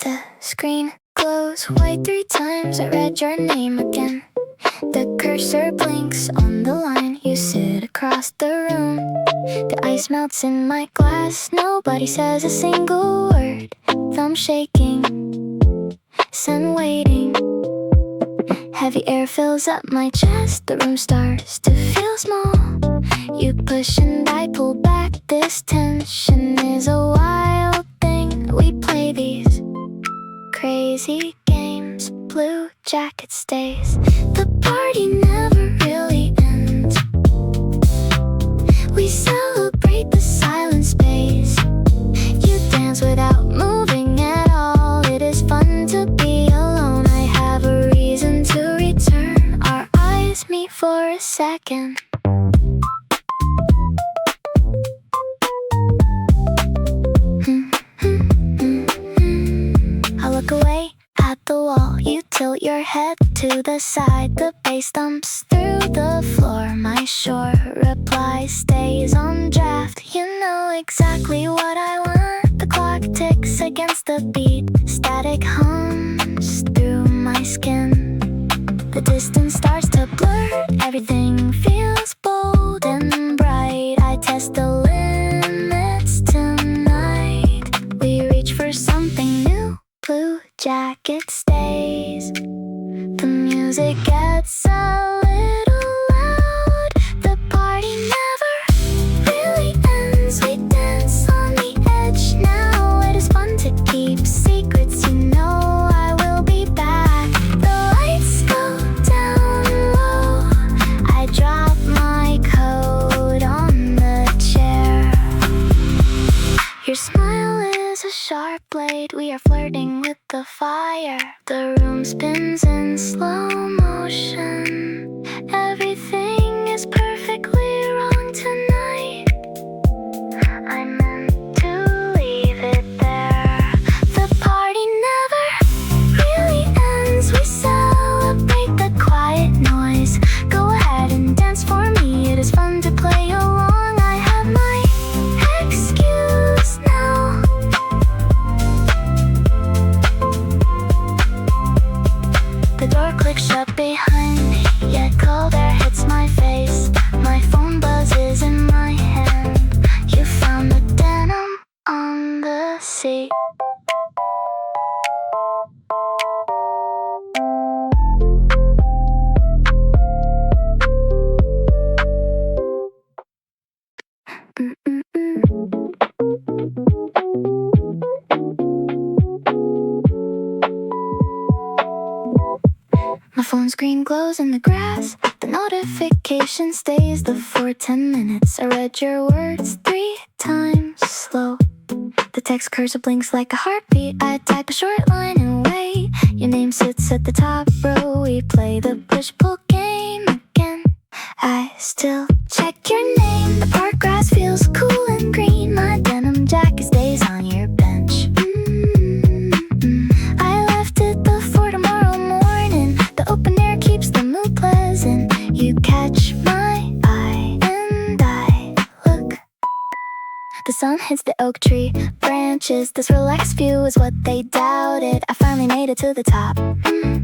The screen glows white 3 times. I read your name again. The cursor blinks on the line. You sit across the room. The ice melts in my glass. Nobody says a single word. Thumb shaking, sun waiting. Heavy air fills up my chest. The room starts to feel small. You push and I pull back. This tension is a wild thing. We play these crazy games. Blue jacket stays. The party never really ends. We celebrate the silent space. You dance without moving at all. It is fun to be alone. I have a reason to return. Our eyes meet for a second. I look away at the wall. You tilt your head to the side. The bass thumps through the floor. My short reply stays on draft. You know exactly what I want. The clock ticks against the beat. Static hums through my skin. The distance starts to blur. Everything feels bold and bright. I test the limits tonight. We reach for something new. Blue jacket stays. The music gets a little loud. The party never really ends. We dance on the edge now. It is fun to keep secrets. You know I will be back. The lights go down low. I drop my coat on the chair. Your smile is a sharp blade. We are flirting with the fire. The room spins in slow motion. Everything is perfectly wrong tonight. I meant to leave it there. The party never really ends. We celebrate the quiet noise. Go ahead and dance for me. It is fun to play along. I have my excuse now. The door clicks shut behind me, yet cold air hits my face. My phone buzzes in my hand. You found the denim on the seat. My phone screen glows in the grass. The notification stays the 10 minutes. I read your words 3 times slow. The text cursor blinks like a heartbeat. I type a short line and wait. Your name sits at the top row. We play the push-pull game again. I still check your name. The park grass feels cool and green. My denim jacket stays on your bench. I left it before tomorrow morning. The open air keeps the mood pleasant. You catch my eye and I look. The sun hits the oak tree branches. This relaxed view is what they doubted. I finally made it to the top.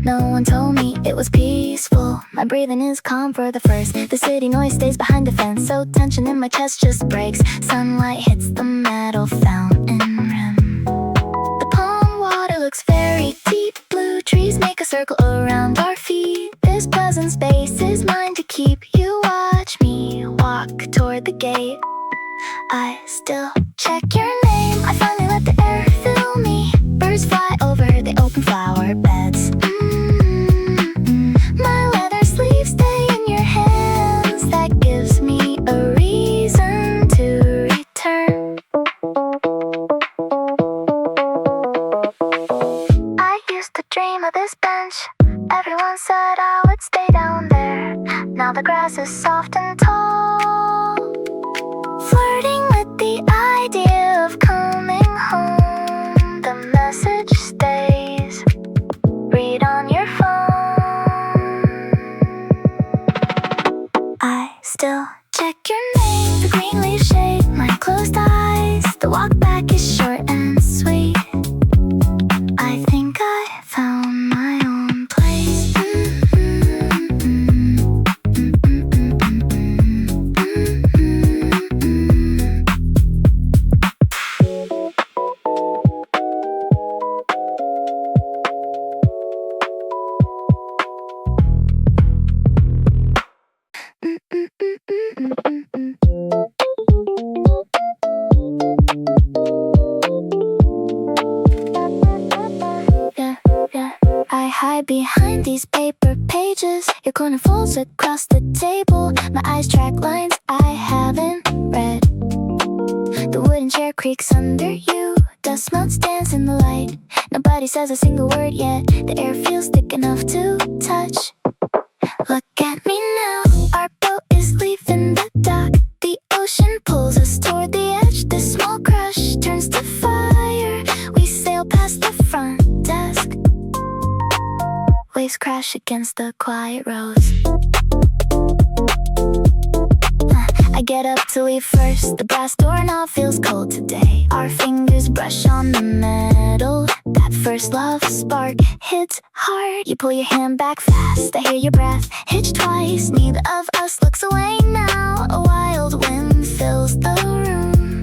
No one told me it was peaceful. My breathing is calm for the first. The city noise stays behind the fence, so tension in my chest just breaks. Sunlight hits the metal fountain rim. The pond water looks very deep. Blue trees make a circle around our feet. This pleasant space is mine to keep. You watch me walk toward the gate. I still check your name. I finally let the air fill me. Birds fly over the open flower beds. My leather sleeves stay in your hands. That gives me a reason to return. I used to dream of this bench. Everyone said I would stay down there. Now the grass is soft and tall. Flirting with the idea of coming home. The message stays. Read on your phone. I still check your name. The green leaves shade my closed eyes. The walk back is short and sweet. I hide behind these paper pages. Your corner falls across the table. My eyes track lines I haven't read. The wooden chair creaks under you. Dust motes dance in the light. Nobody says a single word yet. The air feels thick enough to touch. Look at me now. Our boat is leaving the dock. The ocean pulls us toward the edge. This small crush turns to fire. We sail past the front desk. Waves crash against the quiet rows. I get up to leave first. The brass doorknob feels cold today. Our fingers brush on the metal. That first love spark hits hard. You pull your hand back fast. I hear your breath hitch twice. Neither of us looks away now. A wild wind fills the room.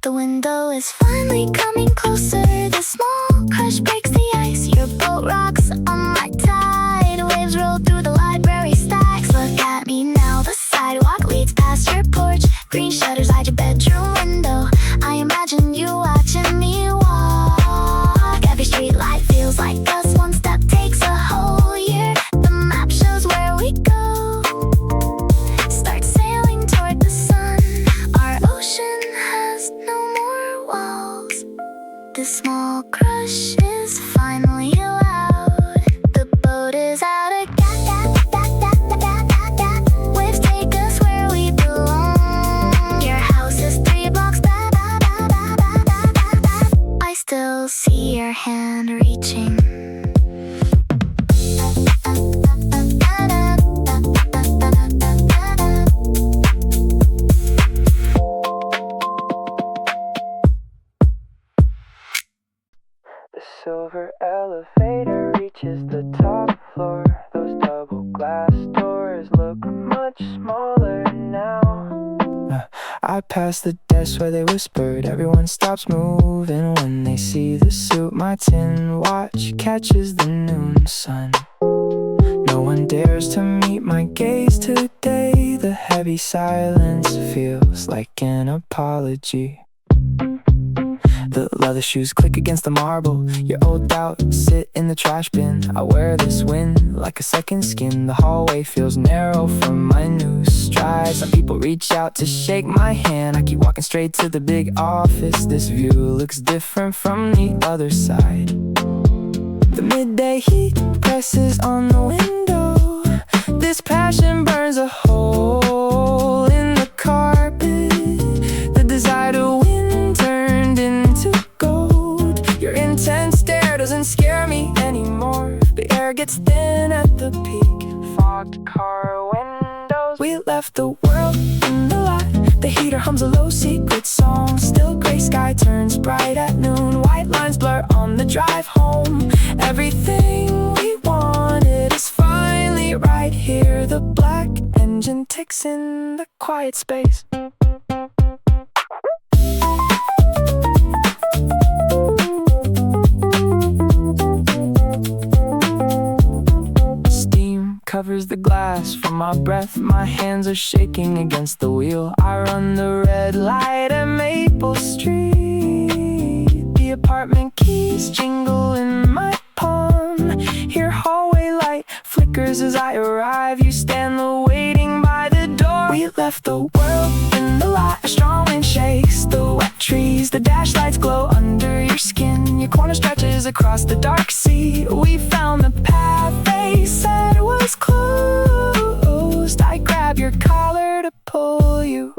The window is finally coming closer. The small crush breaks the ice. Your boat rocks on my tide. Waves roll through the library stacks. Look at me now. The sidewalk leads past your porch. Green shutters hide your bedroom window. I imagine you watching me walk. Every street light feels like us. One step takes a whole year. The map shows where we go. Start sailing toward the sun. Our ocean has no more walls. This small crush is finally allowed. The boat is out again. Waves take us where we belong. Your house is 3 blocks back. I still see your hand reaching. The silver elevator reaches the top floor. Those double glass doors look much smaller now. I pass the desk where they whispered. Everyone stops moving when they see the suit. My tin watch catches the noon sun. No one dares to meet my gaze today. The heavy silence feels like an apology. The leather shoes click against the marble. Your old doubts sit in the trash bin. I wear this wind like a second skin. The hallway feels narrow from my new stride. Some people reach out to shake my hand. I keep walking straight to the big office. This view looks different from the other side. The midday heat presses on the window. This passion burns a hole in the carpet. The desire to win turned into gold. Your intense stare doesn't scare me anymore. The air gets thin at the peak. Fogged car windows. We left the world in the lot. The heater hums a low secret song. Still gray sky turns bright at noon. White lines blur on the drive home. Everything we wanted is finally right here. The black engine ticks in the quiet space. Covers the glass from my breath. My hands are shaking against the wheel. I run the red light at Maple Street. The apartment keys jingle in my palm. Hear hallway light flickers as I arrive. You stand there waiting by the door. We left the world in the lot. A strong wind shakes the wet trees. The dash lights glow under your skin. Your corner stretches across the dark sea. We found the path they said was closed. I grab your collar to pull you.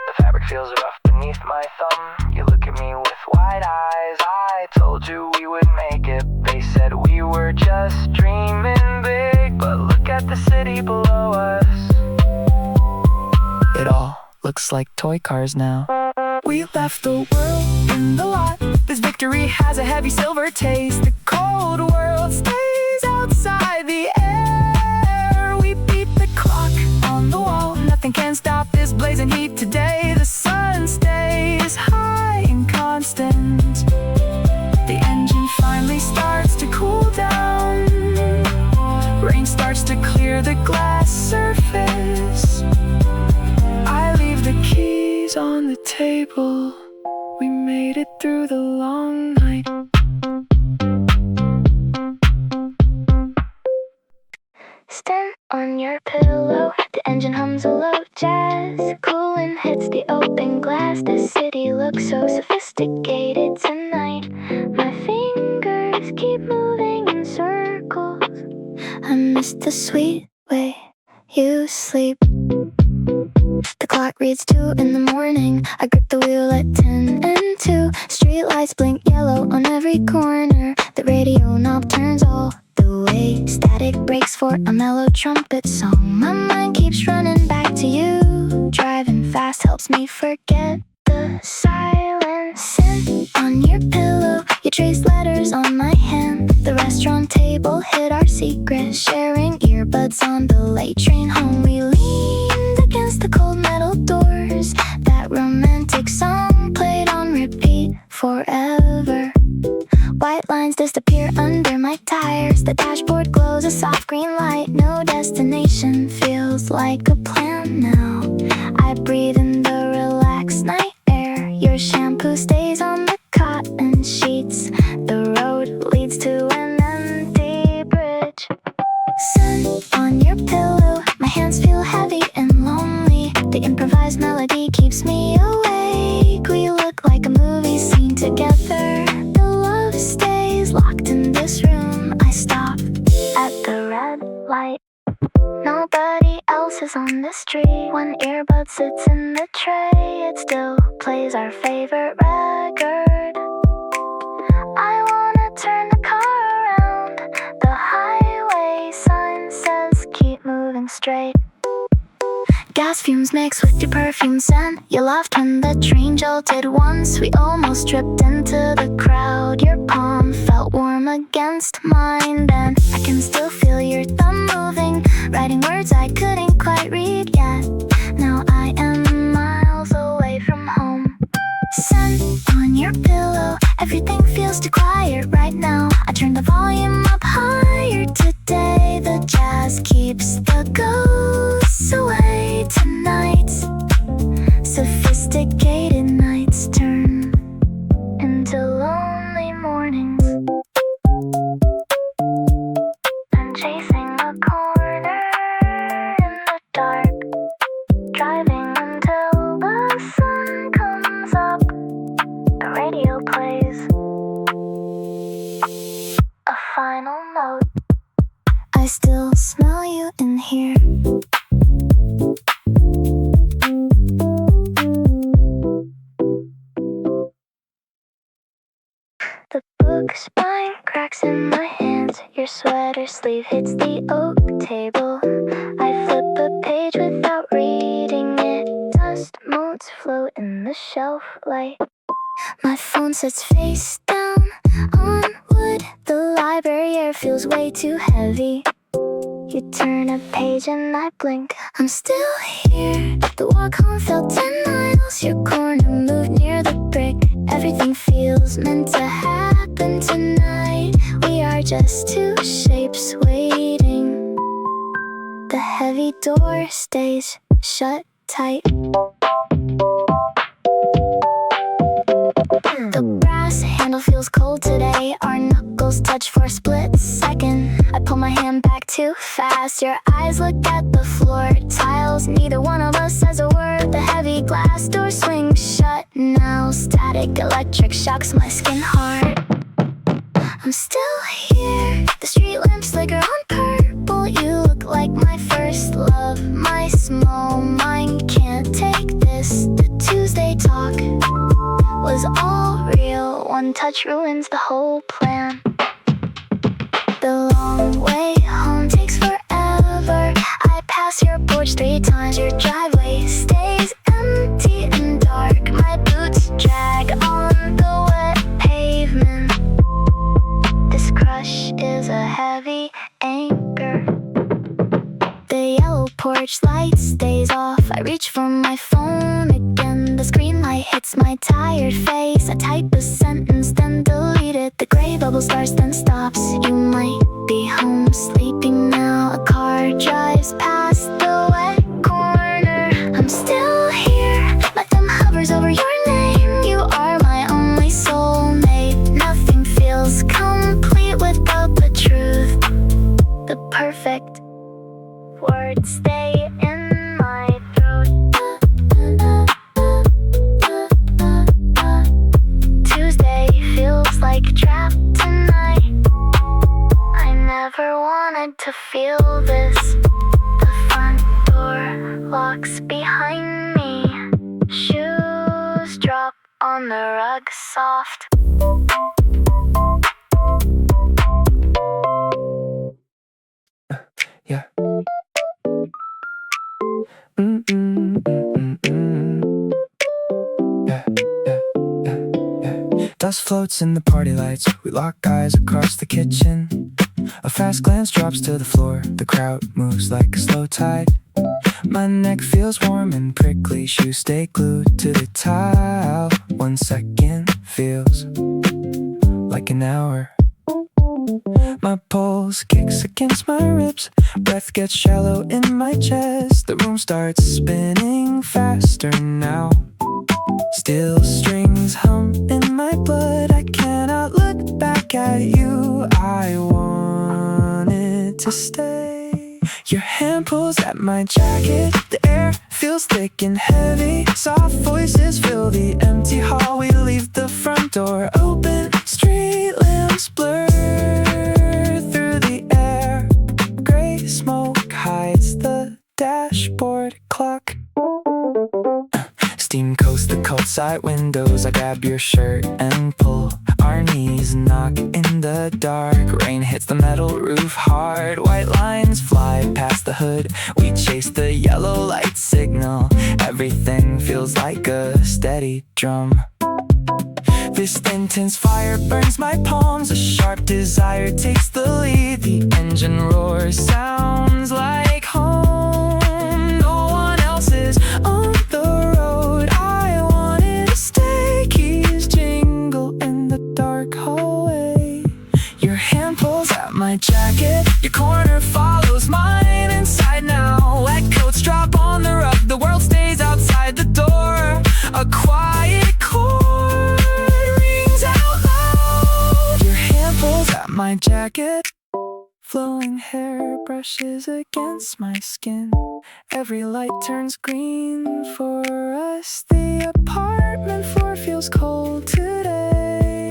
The fabric feels rough beneath my thumb. You look at me with wide eyes. I told you we would make it. They said we were just dreaming big. But look at the city below us. It all looks like toy cars now. We left the world in the lot. This victory has a heavy silver taste. The cold world stays outside the air. We beat the clock on the wall. Nothing can stop this blazing heat today. The sun stays high and constant. The engine finally starts to cool down. Rain starts to clear the glass surface. I leave the keys on the table. We made it through the long night. sounds a low jazz. Cooling hits the open glass. The city looks so sophisticated tonight. My fingers keep moving in circles. I miss the sweet way you sleep. The clock reads 2 in the morning. I grip the wheel at 10 and 2. Streetlights blink yellow on every corner. The radio knob turns all the way. Static breaks for a mellow trumpet song. My mind keeps running back to you. Driving fast helps me forget the silence. Sit on your pillow. You trace letters on my hand. The restaurant table hid our secret. Sharing earbuds on the late train home. We leaned against the cold metal doors. That romantic song played on repeat forever. White lines disappear under my tires. The dashboard glows a soft green light. No destination feels like a plan now. I breathe in the relaxed night air. Your shampoo stays on the cotton sheets. The road leads to an empty bridge. Sun on your pillow. My hands feel heavy and lonely. The improvised melody keeps me awake. We look like a movie scene together. The love stays locked in this room. I stop at the red light. Nobody else is on the street. One earbud sits in the tray. It still plays our favorite record. I wanna turn the car around. The highway sign says keep moving straight. Gas fumes mix with your perfume scent. You laughed when the train jolted once. We almost tripped into the crowd. Your palm felt warm against mine then. I can still feel your thumb moving, writing words I couldn't quite read yet. Now I am miles away from home. Sun on your pillow. Everything feels too quiet right now. I turn the volume up higher today. The jazz keeps the ghosts away tonight. Sophisticated nights turn into lonely mornings. I'm chasing a corner in the dark, driving until the sun comes up. The radio plays a final note. I still smell you in here. The book spine cracks in my hands. Your sweater sleeve hits the oak table. I flip a page without reading it. Dust motes float in the shelf light. My phone sits face down on wood. The library air feels way too heavy. You turn a page and I blink. I'm still here. The walk home felt 10 miles. Your corner moved near the brick. Everything feels meant to happen tonight. We are just two shapes waiting. The heavy door stays shut tight. The brass handle feels cold today. Our knuckles touch for a split second. I pull my hand back too fast. Your eyes look at the floor tiles. Neither one of us says a word. The heavy glass door swings shut now. Static electric shocks my skin hard. I'm still here. The street lamps flicker on purple. You look like my first love. My small mind can't take this. The Tuesday talk was all real. One touch ruins the whole plan. The long way home takes forever. I pass your porch 3 times. Your driveway stays empty and dark. My boots drag on the wet pavement. This crush is a heavy anchor. The yellow porch light stays off. I reach for my phone again. The screen light hits my tired face. I type a sentence, then delete it. The gray bubble starts, then stops. You might be home sleeping now. A car drives past the wet corner. I'm still here. My thumb hovers over your name. You are my only soulmate. Nothing feels complete without the truth. The perfect words stay in my wanted to feel this. The front door locks behind me. Shoes drop on the rug soft. Yeah. Dust floats in the party lights. We lock eyes across the kitchen. A fast glance drops to the floor. The crowd moves like a slow tide. My neck feels warm and prickly. Shoes stay glued to the tile. 1 second feels like an hour. My pulse kicks against my ribs. Breath gets shallow in my chest. The room starts spinning faster now. Steel strings hum in my blood. I cannot look back at you. I wanted to stay. Your hand pulls at my jacket. The air feels thick and heavy. Soft voices fill the empty hall. We leave the front door open. Street lamps blur through the air. Gray smoke hides the dashboard clock. Steam coats the cold side windows. I grab your shirt and pull. Our knees knock in the dark. Rain hits the metal roof hard. White lines fly past the hood. We chase the yellow light signal. Everything feels like a steady drum. This intense fire burns my palms. A sharp desire takes the lead. The engine roars, sounds like home. No one else is on the road. I wanted to stay. Keys jingle in the dark hallway. Your hand pulls at my jacket. Your corner follows mine inside now. Wet coats drop on the rug. The world stays outside the door. A quiet chord rings out loud. Your hand pulls at my jacket. Flowing hair brushes against my skin. Every light turns green for us. The apartment floor feels cold today.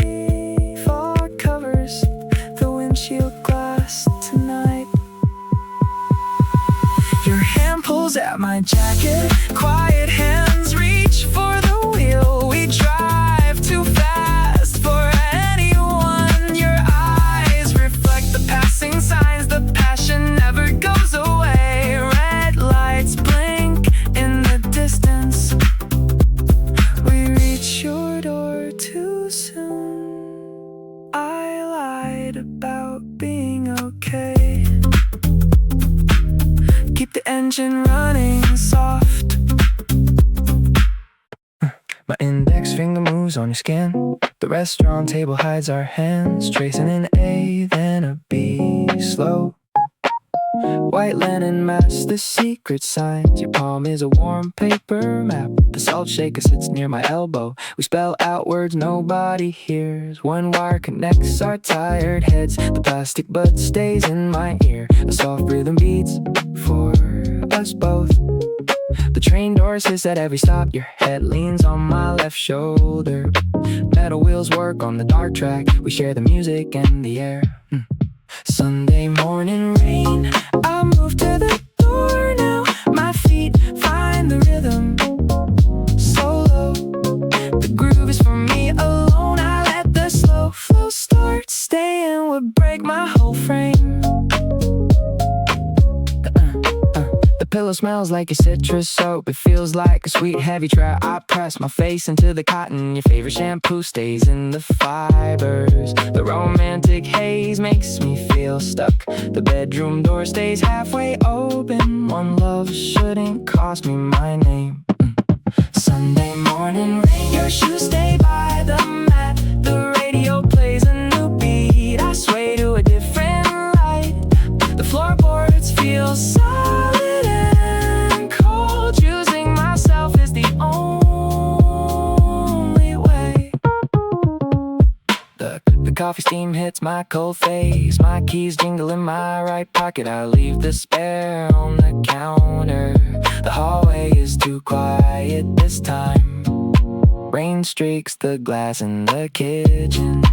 Fog covers the windshield glass tonight. Your hand pulls at my jacket. Quiet hands reach for the wheel. We drive too fast for anyone. Your eyes reflect the passing signs. The passion never goes away. Red lights blink in the distance. We reach your door too soon. I lied about being okay. Keep the engine running soft. My index finger moves on your skin. The restaurant table hides our hands. Tracing an A, then a B, slow. White linen masks the secret signs. Your palm is a warm paper map. The salt shaker sits near my elbow. We spell out words nobody hears. One wire connects our tired heads. The plastic bud stays in my ear. A soft rhythm beats for us both. The train doors hiss at every stop. Your head leans on my left shoulder. Metal wheels work on the dark track. We share the music and the air. Sunday morning rain. I move to the door now. My feet find the rhythm. Solo. The groove is for me alone. I let the slow flow start. Staying would break my whole frame. The pillow smells like a citrus soap. It feels like a sweet heavy trap. I press my face into the cotton. Your favorite shampoo stays in the fibers. The romantic haze makes me feel stuck. The bedroom door stays halfway open. One love shouldn't cost me my name. Sunday morning rain. Your shoes stay by the mat. The radio plays a new beat. I sway to a different light. The floorboards feel solid and cold. Choosing myself is the only way. The coffee steam hits my cold face. My keys jingle in my right pocket. I leave the spare on the counter. The hallway is too quiet this time. Rain streaks the glass in the kitchen.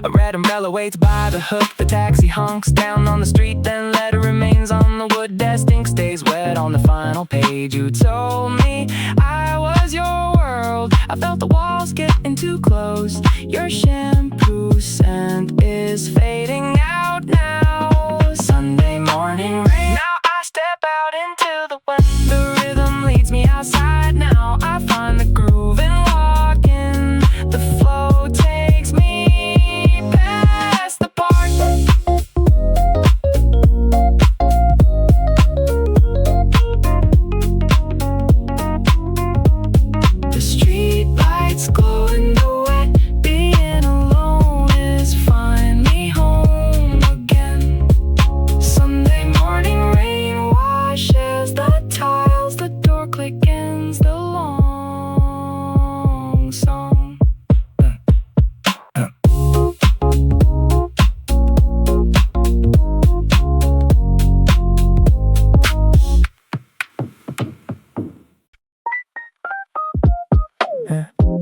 A red umbrella waits by the hook. The taxi honks down on the street, then letter remains on the wood desk. Ink stays wet on the final page. You told me I was your world. I felt the walls getting too close. Your shampoo scent is fading out now. Sunday morning rain. Now I step out into the wind. The rhythm leads me outside. Now I find the groove and walking. The flow takes me past the park. The street lights glow in the wet. Being alone is finally home again. Sunday morning rain washes the tiles. The door click ends the long song.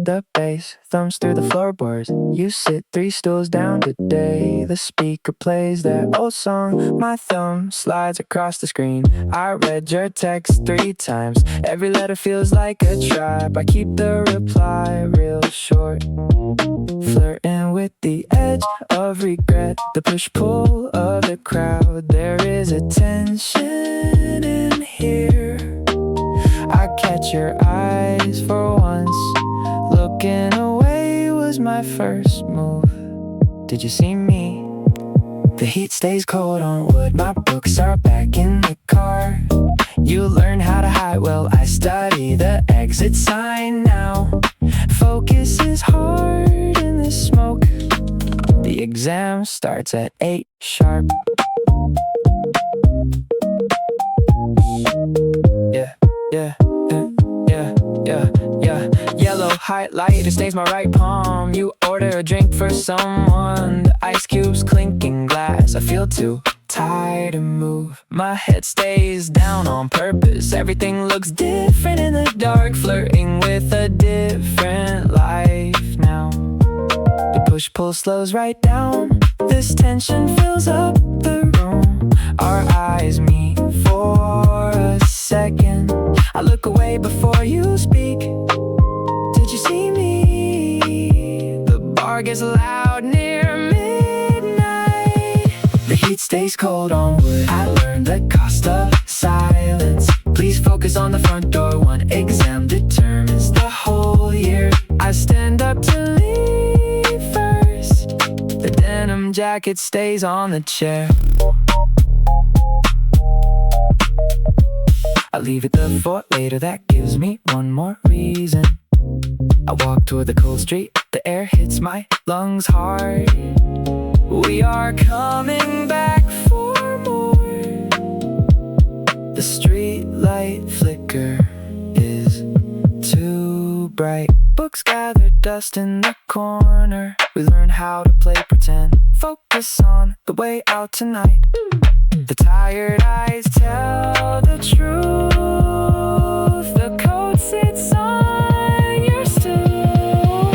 The bass thumps through the floorboards. You sit 3 stools down today. The speaker plays that old song. My thumb slides across the screen. I read your text 3 times. Every letter feels like a trap. I keep the reply real short. Flirting with the edge of regret. The push-pull of the crowd. There is a tension in here. I catch your eyes for once. Looking away was my first move. Did you see me? The heat stays cold on wood. My books are back in the car. You learn how to hide, well, I study the exit sign now. Focus is hard in the smoke. The exam starts at 8 sharp. Yeah. Yellow highlighter stains my right palm. You order a drink for someone. The ice cubes clinking glass. I feel too tired to move. My head stays down on purpose. Everything looks different in the dark. Flirting with a different life now. The push-pull slows right down. This tension fills up the room. Our eyes meet for a second. I look away before you speak. Did you see me? The bar gets loud near midnight. The heat stays cold on wood. I learned the cost of silence. Please focus on the front door. One exam determines the whole year. I stand up to leave first. The denim jacket stays on the chair. I leave it there for later. That gives me one more reason. I walk toward the cold street. The air hits my lungs hard. We are coming back for more. The street light flicker is too bright. Books gather dust in the corner. We learn how to play pretend. Focus on the way out tonight. The tired eyes tell the truth. The coat sits on your stool.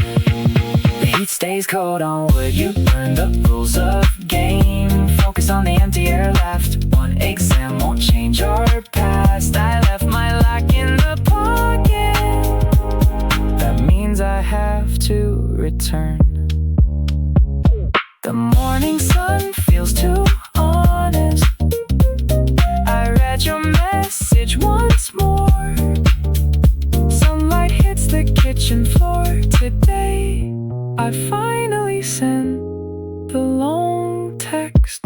The heat stays cold on wood. You learn the rules of game. Focus on the empty air left. One exam won't change your past. I left my lock in the pocket. That means I have to return. The morning sun feels too honest. I read your message once more. Sunlight hits the kitchen floor. Today I finally sent the long text.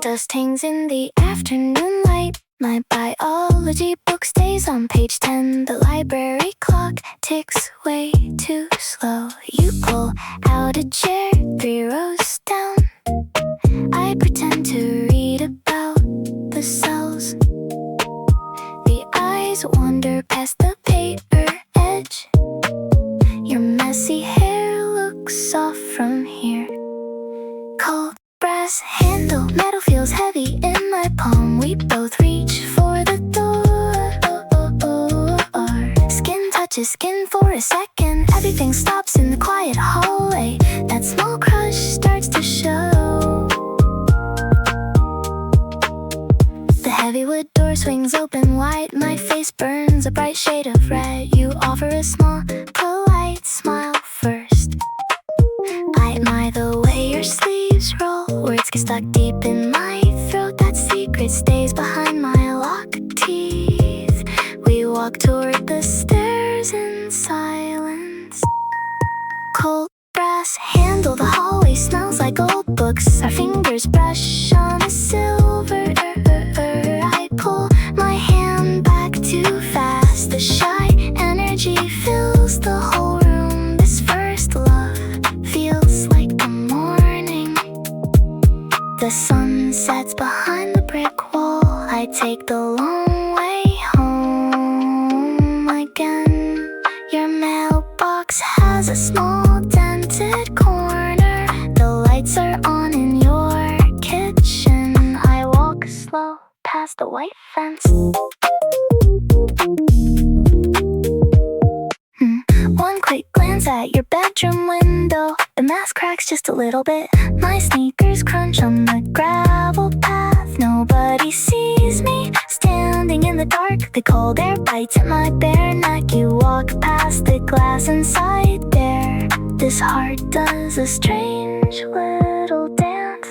Dust hangs in the afternoon light. My biology book stays on page 10. The library clock ticks way too slow. You pull out a chair 3 rows down. I pretend to read about the cells. The eyes wander past the paper edge. Your messy hair looks soft from here. Cold brass handle, metal feels heavy in my palm. We both reach for the door. Skin touches skin for a second. Everything stops in the quiet hallway. That small crush starts to show. The heavy wood door swings open wide. My face burns a bright shade of red. You offer a small, polite smile first. I admire the way your sleeves roll. Words get stuck deep in my throat. That secret stays behind my locked teeth. We walk toward the stairs in silence. Cold brass handle, the hallway smells like old books. Our fingers brush on a silver. I pull my hand back too fast. The shy energy fills the whole room. This first love feels like the morning. The sun sets behind the brick wall. I take the long way home again. Your mailbox has a small dented corner. The lights are on in your kitchen. I walk slow past the white fence. One quick glance at your bedroom window. The mask cracks just a little bit. My sneakers crunch on the gravel path. Nobody sees me standing in the dark. The cold air bites at my bare neck. You walk past the glass inside there. This heart does a strange little dance.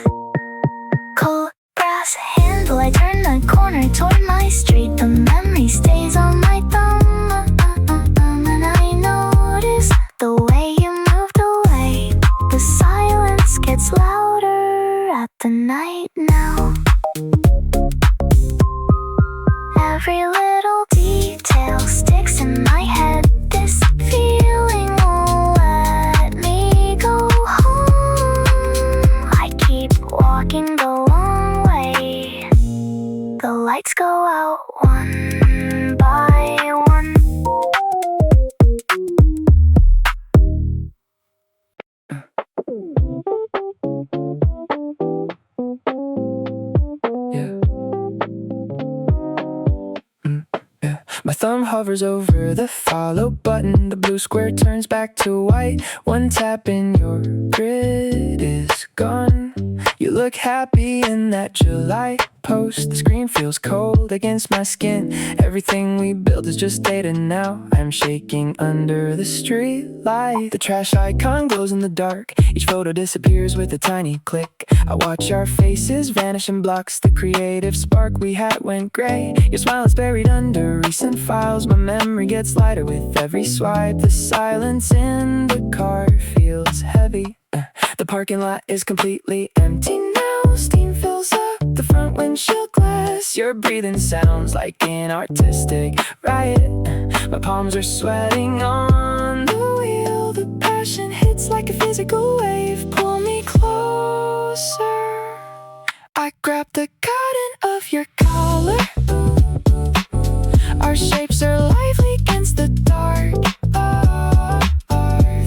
Cold brass handle, I turn the corner toward my street. The memory stays on my thumb. And I notice the way you moved away. The silence gets louder at the night now. Every little detail sticks in my head. This feeling won't let me go home. I keep walking the long way. The lights go out one by one. My thumb hovers over the follow button. The blue square turns back to white. One tap and your grid is gone. You look happy in that July post. The screen feels cold against my skin. Everything we built is just data now. I'm shaking under the street light. The trash icon glows in the dark. Each photo disappears with a tiny click. I watch our faces vanish in blocks. The creative spark we had went gray. Your smile is buried under recent files. My memory gets lighter with every swipe. The silence in the car feels heavy. The parking lot is completely empty now. Steam fills up the front windshield glass. Your breathing sounds like an artistic riot. My palms are sweating on the wheel. The passion hits like a physical wave. Pull me closer. I grab the cotton of your collar. Our shapes are lively against the dark.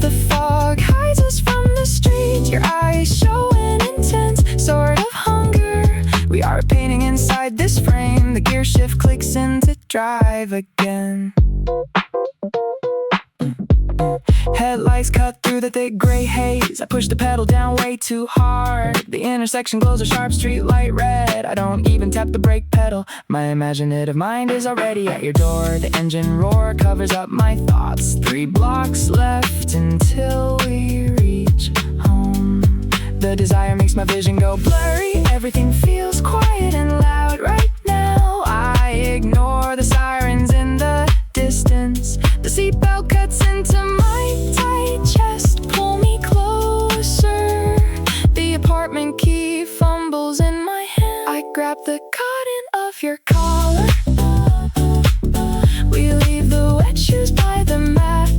The fog hides us from the street. Your eyes show an intense sort of hunger. We are a painting inside this frame. The gear shift clicks into drive again. Headlights cut through the thick gray haze. I push the pedal down way too hard. The intersection glows a sharp street light red. I don't even tap the brake pedal. My imaginative mind is already at your door. The engine roar covers up my thoughts. 3 blocks left until we reach home. The desire makes my vision go blurry. Everything feels quiet and loud right now. I ignore the sirens in the distance. The seatbelt cuts into my tight chest. Pull me closer. The apartment key fumbles in my hand. I grab the cotton of your collar. We leave the wet shoes by the mat.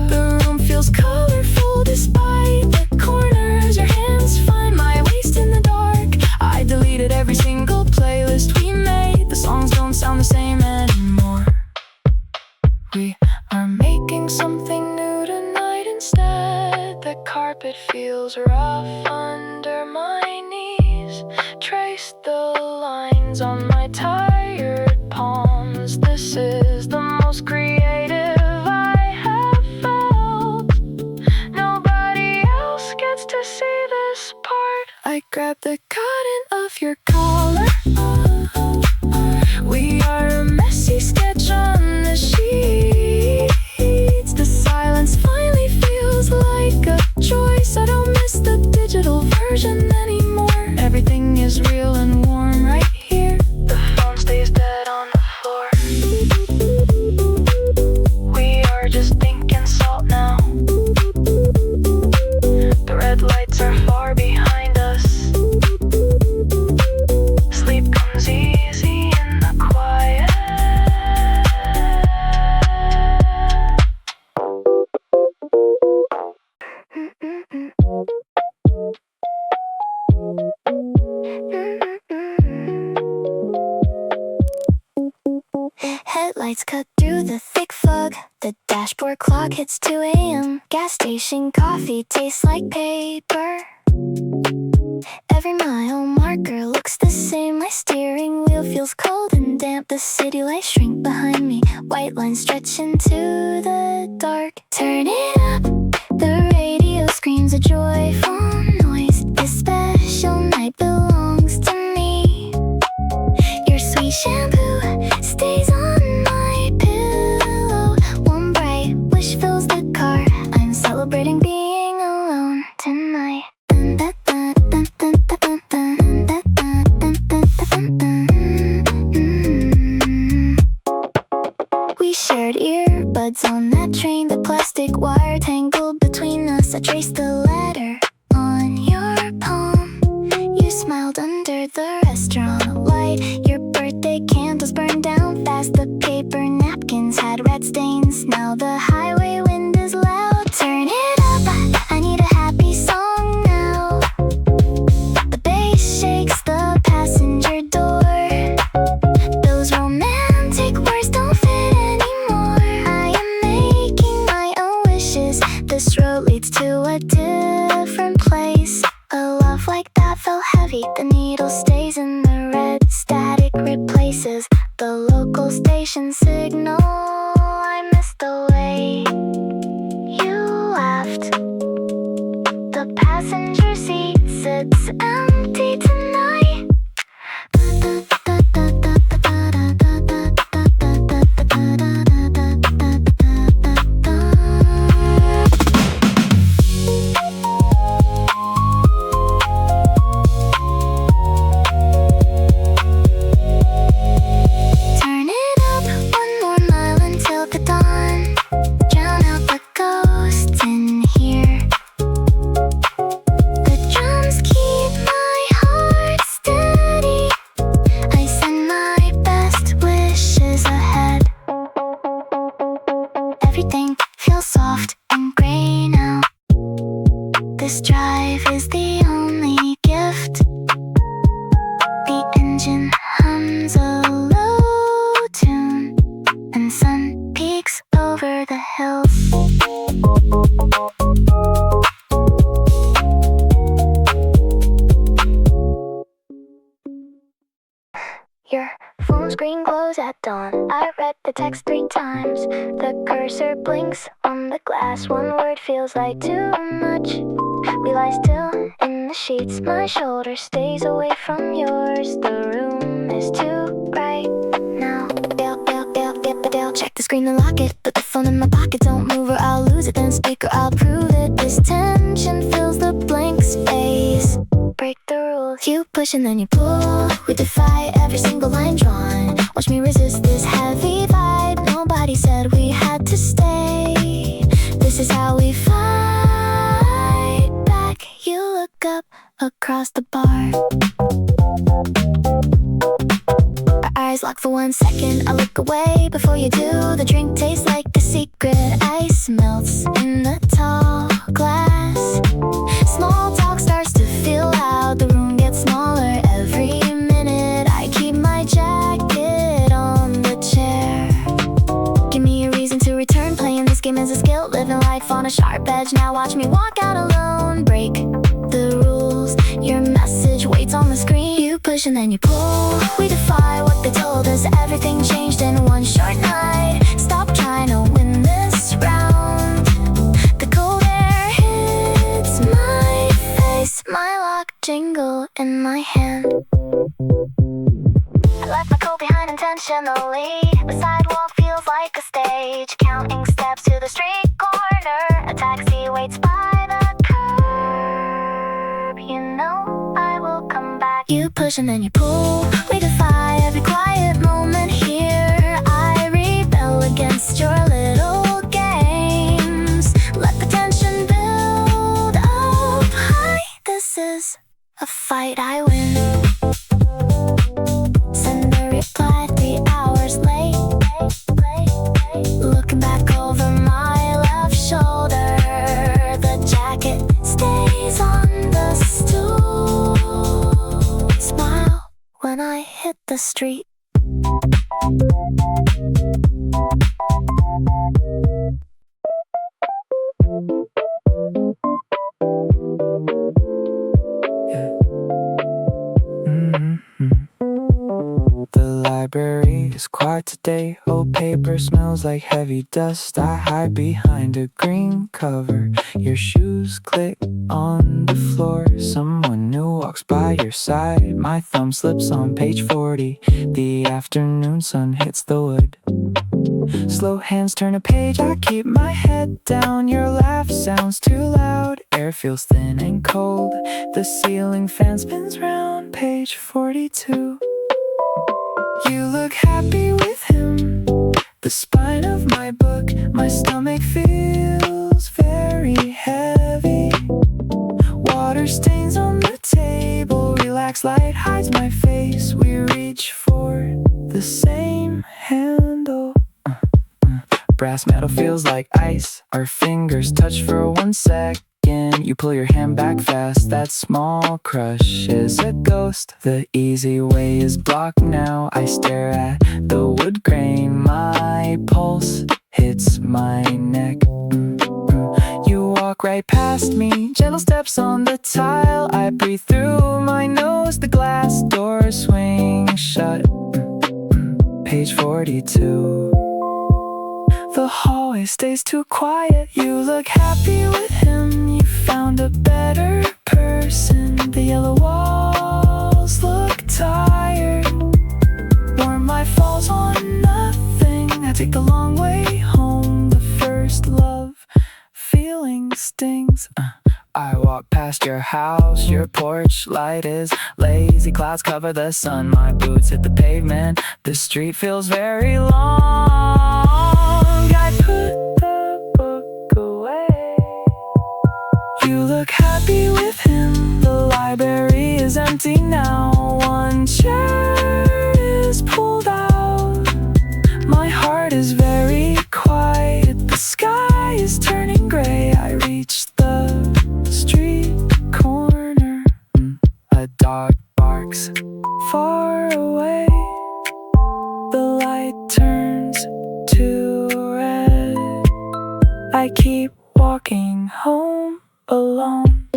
The room feels colorful despite the corners. Your hands find my waist in the dark. I deleted every single playlist we made. The songs don't sound the same anymore. We are making something new tonight instead. carpet feels rough under my knees. Trace the lines on my tired palms. This is the most creative I have felt. Nobody else gets to see this part. I grab the cotton of your collar. We are a messy sketch on the sheets. The silence finally feels like a choice. I don't miss the digital version anymore. Everything is real and warm right here. The phone stays dead on the floor. We are just ink and salt now. The red lights are far behind us. Sleep comes easy in the quiet. Headlights cut through the thick fog. The dashboard clock hits 2 a.m. Gas station coffee tastes like paper. Every mile marker looks the same. My steering wheel feels cold and damp. The city lights shrink behind me. White lines stretch into the dark. Turn it up. The radio screams a joyful noise. This special night belongs to me. Your sweet shampoo stays on my pillow. One bright wish fills the car. I'm celebrating being alone tonight. We shared earbuds on that train. The plastic wire tangled between us. I traced the letter on your palm. You smiled under the restaurant light. Your birthday candles burned down fast. The paper napkins had red stains. Now the highway wind is loud. Turn it up, I need a happy song now. The bass shakes the passenger door. Those romantic words don't fit anymore. I am making my own wishes. This road leads to a different place. A love like that felt heavy. The needle stays in the red. Static replaces the local station signal. I miss the way you laughed. The passenger seat sits empty tonight. Turn it up, one more mile until the dawn. Drown out the ghosts in here. The drums keep my heart steady. I send my best wishes ahead. Everything feels soft and gray now. This drive is the only gift. The engine hums a low tune, and sun peeks over the hills. Your phone screen glows at dawn. I read the text 3 times. The cursor blinks on the glass. One word feels like too much. We lie still in the sheets. My shoulder stays away from yours. The room is too bright now. Check the screen and lock it. Put the phone in my pocket. Don't move or I'll lose it. Then speak or I'll prove it. This tension fills the blank space. Break the rules. You push and then you pull. We defy every single line drawn. Watch me resist this heavy vibe. Nobody said we had to stay. This is how we fight back. You look up across the bar. Our eyes lock for 1 second. I look away before you do. The drink tastes like the secret. Ice melts in the tall glass. Small talk starts to feel loud. The room gets smaller every minute. I keep my jacket on the chair. Give me a reason to return, playing in this game is a skill. Living life on a sharp edge. Now watch me walk out alone. Break the rules. Your message waits on the screen. You push and then you pull. We defy what they told us. Everything changed in one short night. Stop trying to win this round. The cold air hits my face. My lock jingle in my hand. I left my coat behind intentionally. The sidewalk feels like a stage. Counting steps to the street corner. A taxi waits by the curb. You know I will come back. You push and then you pull. We defy every quiet moment here. I rebel against your little games. Let the tension build up high. This is a fight I win. Send a reply 3 hours late. Looking back over my left shoulder. The jacket stays on the stool. Smile when I hit the street. The library is quiet today. Old paper smells like heavy dust. I hide behind a green cover. Your shoes click on the floor. Someone new walks by your side. My thumb slips on page 40. The afternoon sun hits the wood. Slow hands turn a page. I keep my head down. Your laugh sounds too loud. Air feels thin and cold. The ceiling fan spins round. Page 42. You look happy with him. The spine of my book. My stomach feels very heavy. Water stains on the table. Relaxed light hides my face. We reach for the same handle. Brass metal feels like ice. Our fingers touch for 1 second. You pull your hand back fast. That small crush is a ghost. The easy way is blocked now. I stare at the wood grain. My pulse hits my neck. You walk right past me. Gentle steps on the tile. I breathe through my nose. The glass doors swing shut. Page 42. The hallway stays too quiet. You look happy with him. You found a better person. The yellow walls look tired. Warm light falls on nothing. I take the long way home. The first love feeling stings. I walk past your house. Your porch light is lazy. Clouds cover the sun. My boots hit the pavement. The street feels very long. I put the book away. You look happy with him. The library is empty now. One chair is pulled out. My heart is very quiet. The sky is turning gray. I reach the street corner. A dog barks far away. The light turns to red. I keep walking home alone.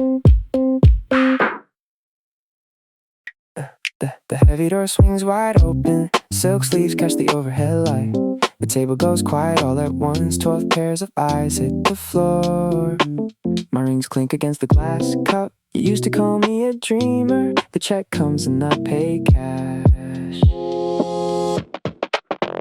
The heavy door swings wide open. Silk sleeves catch the overhead light. The table goes quiet all at once. 12 pairs of eyes hit the floor. My rings clink against the glass cup. You used to call me a dreamer. The check comes and I pay cash.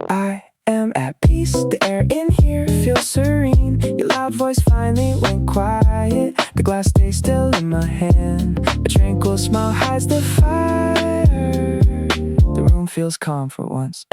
I am at peace. The air in here feels serene. Your loud voice finally went quiet. The glass stays still in my hand. A tranquil smile hides the fire. The room feels calm for once.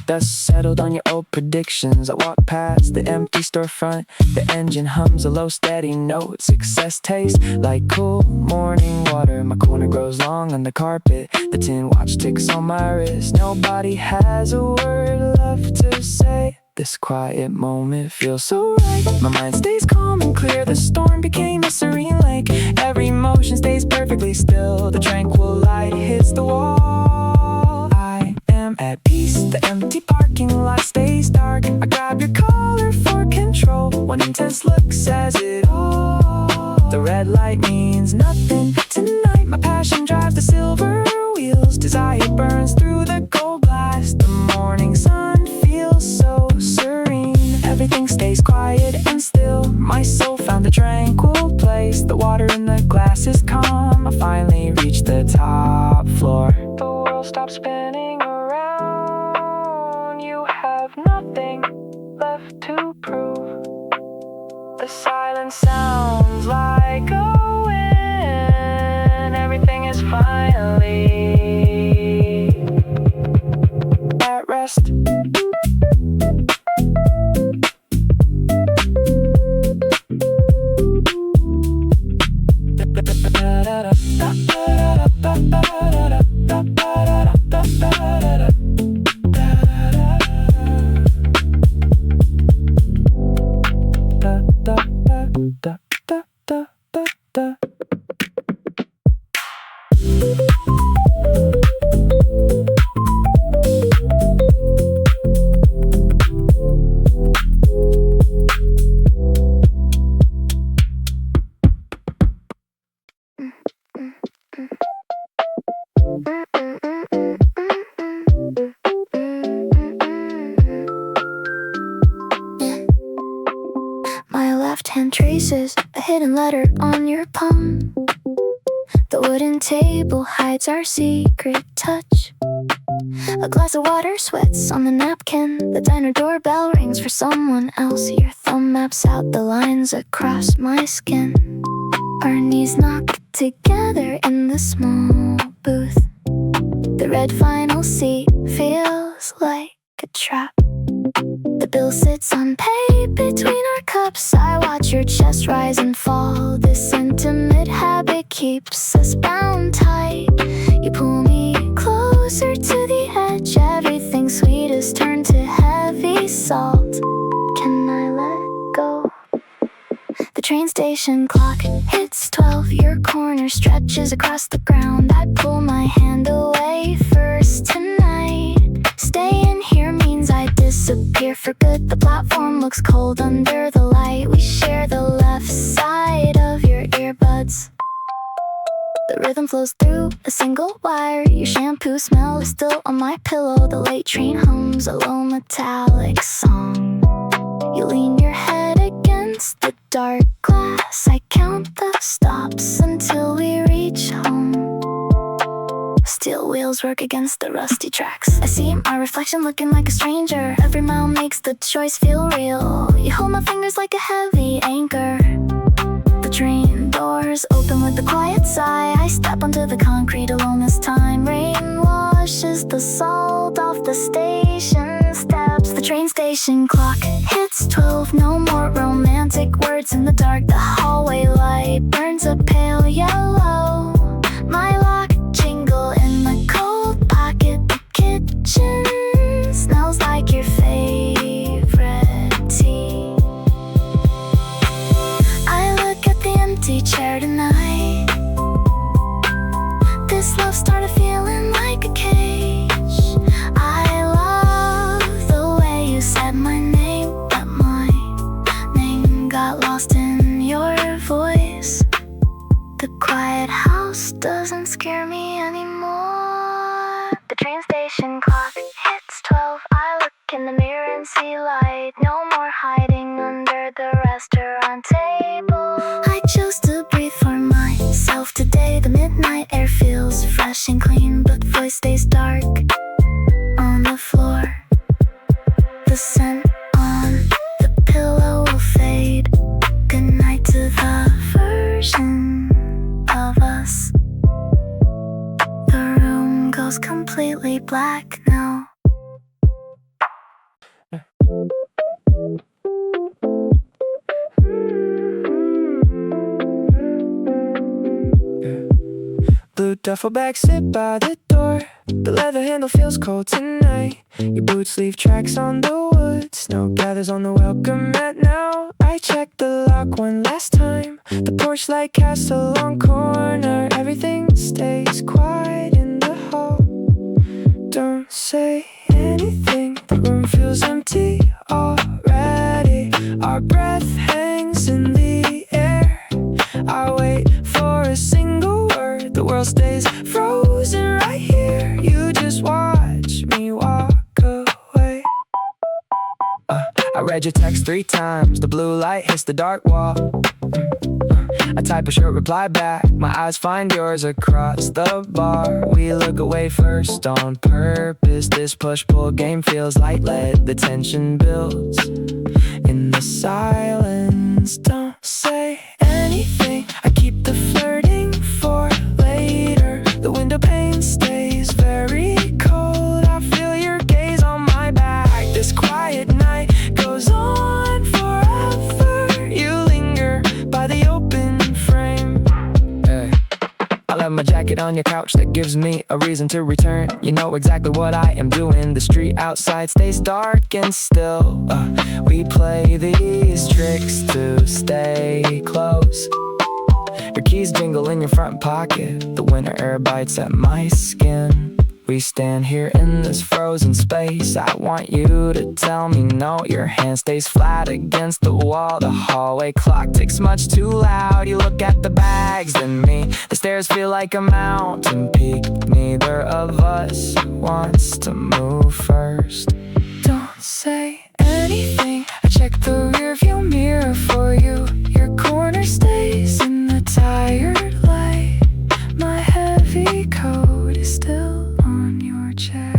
Dust settled on your old predictions. I walk past the empty storefront. The engine hums a low steady note. Success tastes like cool morning water. My corner grows long on the carpet. The tin watch ticks on my wrist. Nobody has a word left to say. This quiet moment feels so right. My mind stays calm and clear. The storm became a serene lake. Every emotion stays perfectly still. The tranquil light hits the wall. I am am at peace. The empty parking lot stays dark. I grab your collar for control. One intense look says it all. The red light means nothing. Tonight my passion drives the silver wheels. Desire burns through the gold glass. The morning sun feels so serene. Everything stays quiet and still. My soul found a tranquil place. The water in the glass is calm. I finally reached the top floor. The world stops spinning around. You have nothing left to prove. The silence sounds like a win. Everything is finally at rest. My left hand traces a hidden letter on your palm. The wooden table hides our secret touch. A glass of water sweats on the napkin. The diner doorbell rings for someone else. Your thumb maps out the lines across my skin. Our knees knock together in the small booth. The red vinyl seat feels like a trap. The bill sits unpaid between our cups. I watch your chest rise and fall. This intimate habit keeps us bound tight. You pull me closer to the edge. Everything sweet is turned to heavy salt. Can I let go? The train station clock hits 12. Your corner stretches across the ground. I pull my hand away first tonight. Staying here means I disappear for good. The platform looks cold under the light. We share the left side of your earbuds. The rhythm flows through a single wire. Your shampoo smell is still on my pillow. The late train hums a low metallic song. You lean your head against the dark glass. I count the stops until we reach home. Steel wheels work against the rusty tracks. I see my reflection looking like a stranger. Every mile makes the choice feel real. You hold my fingers like a heavy anchor. The train doors open with a quiet sigh. I step onto the concrete alone this time. Rain washes the salt off the station steps. The train station clock hits 12. No more romantic words in the dark. The hallway light burns a pale yellow. My lock jingle in the cold pocket. The kitchen smells like your favorite tea. I look at the empty chair tonight. This love started feeling like a cage. I love the way you said my name, but my name got lost in your voice. The quiet house doesn't scare me anymore. The train station clock hits 12. I look in the mirror and see light. No more hiding under the restaurant table. I chose to breathe for myself today. The midnight air feels fresh and clean, but voice stays dark on the floor. The scent on the pillow will fade. Good night to the version of us. The room goes completely black now. Blue duffel bag sit by the door. The leather handle feels cold tonight. Your boots leave tracks on the wood. Snow gathers on the welcome mat now. I checked the lock one last time. The porch light casts a long corner. Everything stays quiet in the hall. Don't say anything, the room feels empty already. Our breath hangs in the air. I wait for a single word, the world stays frozen right here. You just watch me walk away. I read your text 3 times, the blue light hits the dark wall. I type a short reply back, my eyes find yours across the bar. We look away first on purpose. This push-pull game feels like lead, the tension builds in the silence. Don't say anything, I keep the flirting for later. The window pane stays very cold, I feel your gaze on my back. This quiet night goes on forever. You linger by the open frame. Hey. I left my jacket on your couch, that gives me a reason to return. You know exactly what I am doing. The street outside stays dark and still. We play these tricks to stay close. Your keys jingle in your front pocket, the winter air bites at my skin. We stand here in this frozen space. I want you to tell me no. Your hand stays flat against the wall. The hallway clock ticks much too loud. You look at the bags, then me. The stairs feel like a mountain peak. Neither of us wants to move first. Don't say anything, I check the rearview mirror for you. Your corner stays in the tired light. My heavy coat is still on your chair.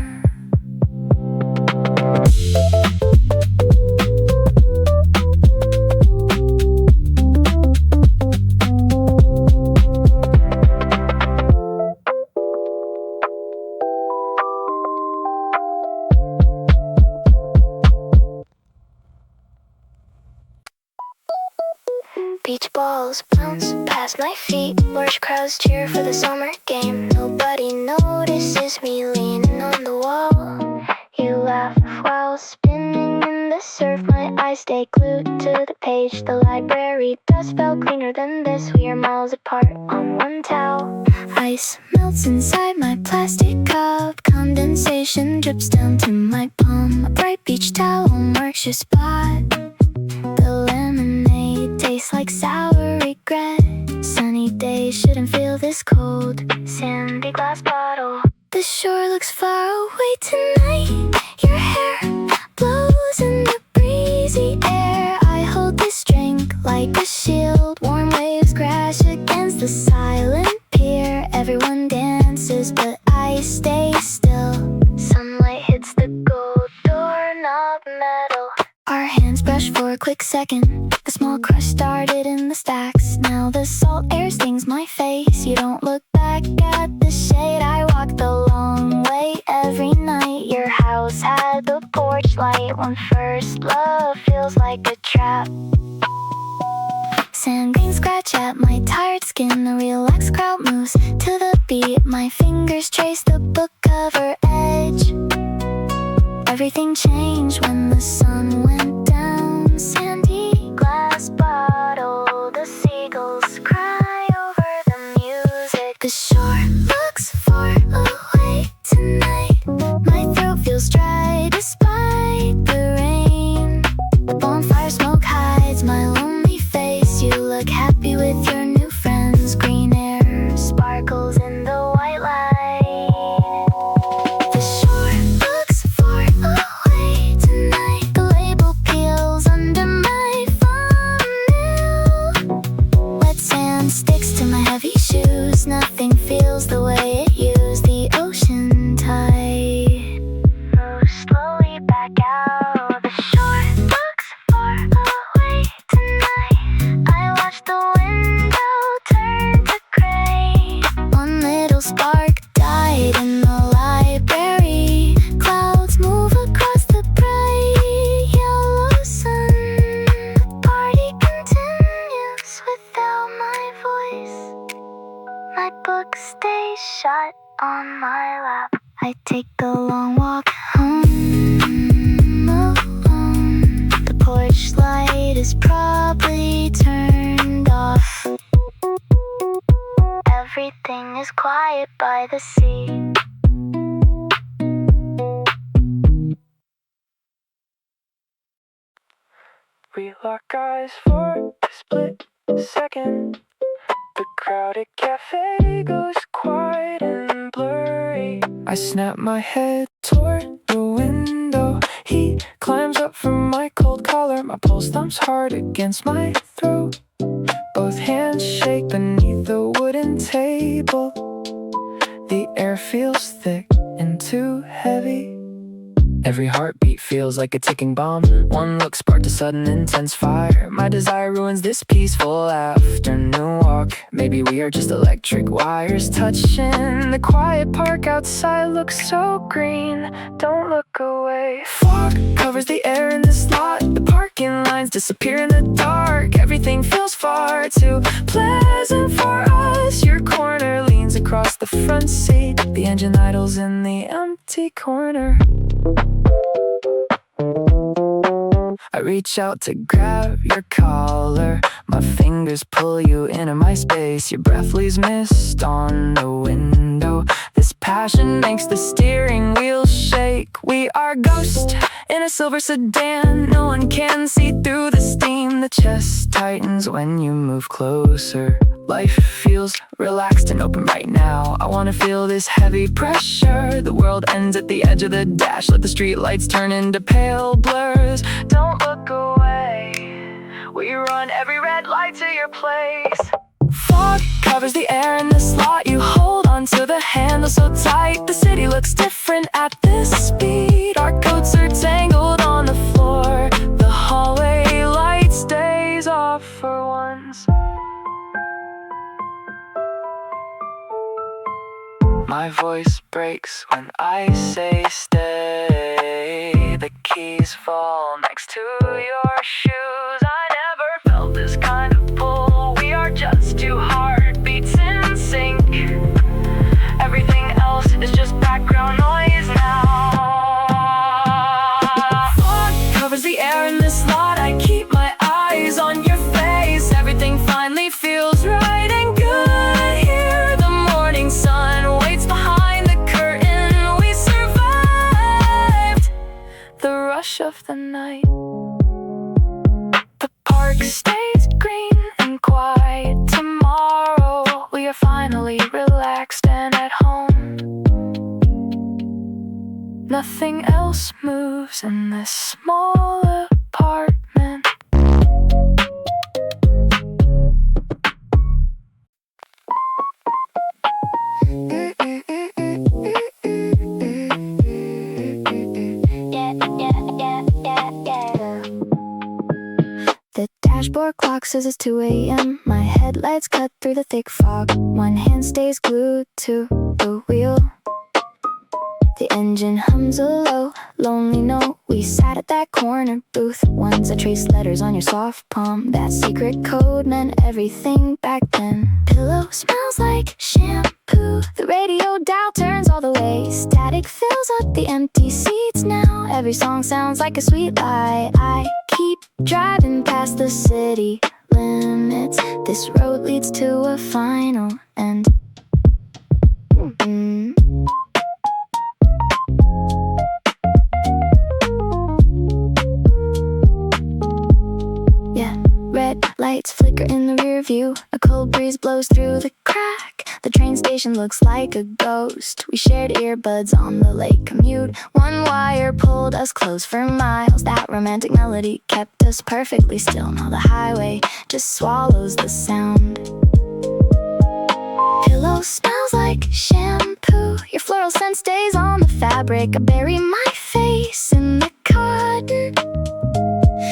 Beach balls bounce past my feet. Large crowds cheer for the summer game. Nobody notices me leaning on the wall. You laugh while spinning in the surf. My eyes stay glued to the page. The library does felt cleaner than this. We are miles apart on one towel. Ice melts inside my plastic cup. Condensation drips down to my palm. A bright beach towel marks your spot. The lemonade tastes like sour regret. Sunny days shouldn't feel this cold. Sandy glass bottle. The shore looks far away tonight. Your hair blows in the breezy air. I hold this drink like a shield. Warm waves crash against the silent pier. Everyone dances, but I stay still. Sunlight hits the gold doorknob metal. Our hands brush for a quick second. A small crush started in the stacks. Now the salt air stings my face. You don't look back at the shade. I walk the long way every night. Your house had the porch light. When first love feels like a trap. Sand grains scratch at my tired skin. A relaxed crowd moves to the beat. My fingers trace the book cover edge. Everything changed when the sun went down. Sandy glass bottle. The seagulls cry over the music. The shore looks far away tonight. My throat feels dry despite the rain. The bonfire smoke hides my lonely face. You look happy with your new friends. Green air sparkles in the white light. The shore looks far away tonight. The label peels under my thumbnail. Wet sand sticks to my heavy shoes. Nothing feels the way it used. The ocean tide moves slowly back out. The shore looks far away tonight. I watch the window turn to gray. One little spark died in the library. Clouds move across the bright yellow sun. The party continues without my voice. My book stays shut on my lap. I take a long walk home alone. The porch light is probably turned off. Everything is quiet by the sea. We lock eyes for a split second. The crowded cafe goes quiet and blurry. I snap my head toward the window. He climbs up from my cold collar. My pulse thumps hard against my throat. Both hands shake beneath the wooden table. The air feels thick and too heavy. Every heartbeat feels like a ticking bomb. One look sparked a sudden intense fire. My desire ruins this peaceful afternoon walk. Maybe we are just electric wires touching. The quiet park outside looks so green. Don't look away. Fog covers the air in this lot. The parking lines disappear in the dark. Everything feels far too pleasant for us. Your corner leans across the front seat. The engine idles in the empty corner. I reach out to grab your collar. My fingers pull you into my space. Your breath leaves mist on the window. This passion makes the steering wheel shake. We are ghosts in a silver sedan. No one can see through the steam. The chest tightens when you move closer. Life feels relaxed and open right now. I wanna feel this heavy pressure. The world ends at the edge of the dash. Let the street lights turn into pale blurs. Don't look away. We run every red light to your place. Fog covers the air in this lot. You hold onto the handle so tight. The city looks different at this speed. Our coats are tangled on the floor. The hallway light stays off for once. My voice breaks when I say stay. The keys fall next to your shoes. I never felt this kind of pull. We are just two heartbeats in sync. Everything else is just background noise now. Fog covers the air in this lot. I keep my eyes on your face. Everything finally feels right and good here. The morning sun waits behind the curtain. We survived the rush of the night. The park stays green and quiet. Tomorrow we are finally relaxed and at home. Nothing else moves in this small apartment. The dashboard clock says it's 2 a.m. My headlights cut through the thick fog. One hand stays glued to the wheel. The engine hums a low, lonely note. We sat at that corner booth once. I traced letters on your soft palm. That secret code meant everything back then. Pillow smells like shampoo. The radio dial turns all the way. Static fills up the empty seats now. Every song sounds like a sweet lie. I keep driving past the city limits. This road leads to a final end. Red lights flicker in the rear view. A cold breeze blows through the crack. The train station looks like a ghost. We shared earbuds on the late commute. One wire pulled us close for miles. That romantic melody kept us perfectly still. Now the highway just swallows the sound. Pillow smells like shampoo. Your floral scent stays on the fabric. I bury my face in the cotton.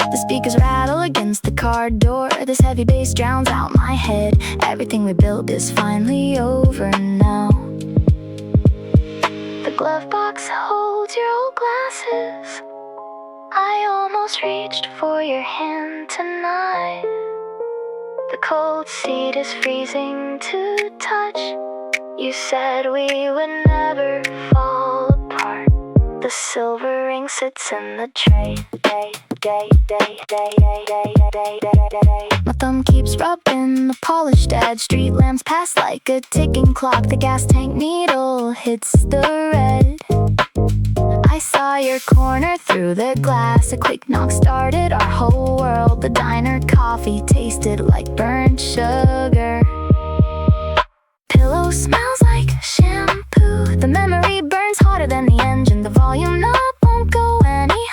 The speakers rattle against the car door. This heavy bass drowns out my head. Everything we built is finally over now. The glove box holds your old glasses. I almost reached for your hand tonight. The cold seat is freezing to touch. You said we would never fall apart. The silver ring sits in the tray. My thumb keeps rubbing the polished edge. Street lamps pass like a ticking clock. The gas tank needle hits the red. I saw your corner through the glass. A quick knock started our whole world. The diner coffee tasted like burnt sugar. Pillow smells like shampoo. The memory burns hotter than the engine. The volume knob won't go any